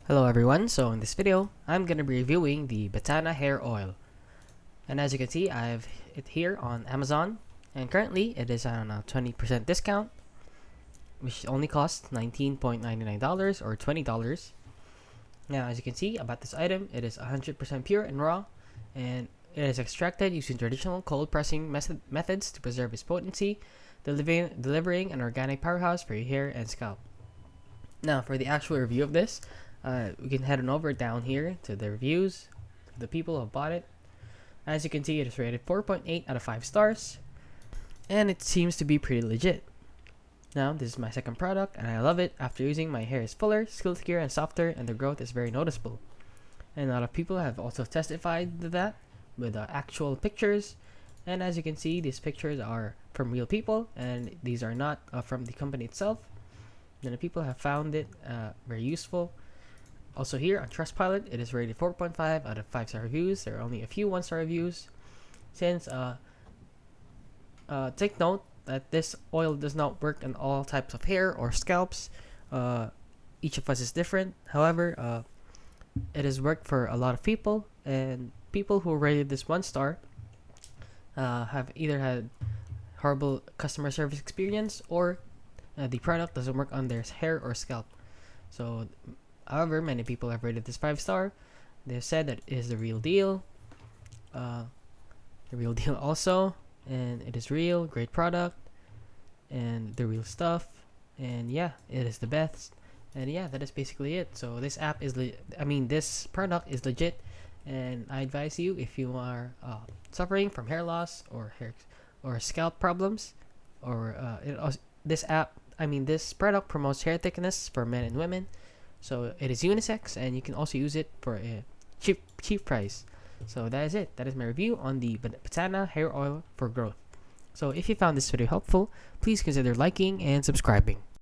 Hello everyone, so in this video, I'm going to be reviewing the Batana hair oil. And as you can see, I have it here on Amazon, and currently it is on a 20% discount, which only costs $19.99 or $20. Now as you can see about this item, it is 100% pure and raw, and it is extracted using traditional cold pressing methods to preserve its potency, delivering an organic powerhouse for your hair and scalp. Now for the actual review of this, we can head on over down here to the reviews, the people who have bought it. As you can see, it is rated 4.8 out of 5 stars, and it seems to be pretty legit. Now, this is my second product, and I love it. After using, my hair is fuller, silkier, and softer, and the growth is very noticeable. And a lot of people have also testified to that with actual pictures. And as you can see, these pictures are from real people, and these are not from the company itself. And the people have found it very useful. Also here on Trustpilot, it is rated 4.5 out of 5-star reviews. There are only a few 1-star reviews. Since, take note that this oil does not work on all types of hair or scalps. Each of us is different. However, it has worked for a lot of people, and people who rated this 1-star have either had horrible customer service experience or the product doesn't work on their hair or scalp. So, however, many people have rated this 5-star. They have said that it is the real deal. The real deal also, and it is real, great product, and the real stuff. And yeah, it is the best. And yeah, that is basically it. So this app is, this product is legit, and I advise you if you are suffering from hair loss or scalp problems, or this product promotes hair thickness for men and women. So it is unisex, and you can also use it for a cheap price. So that is it. That is my review on the Batana hair oil for growth. So if you found this video helpful, please consider liking and subscribing.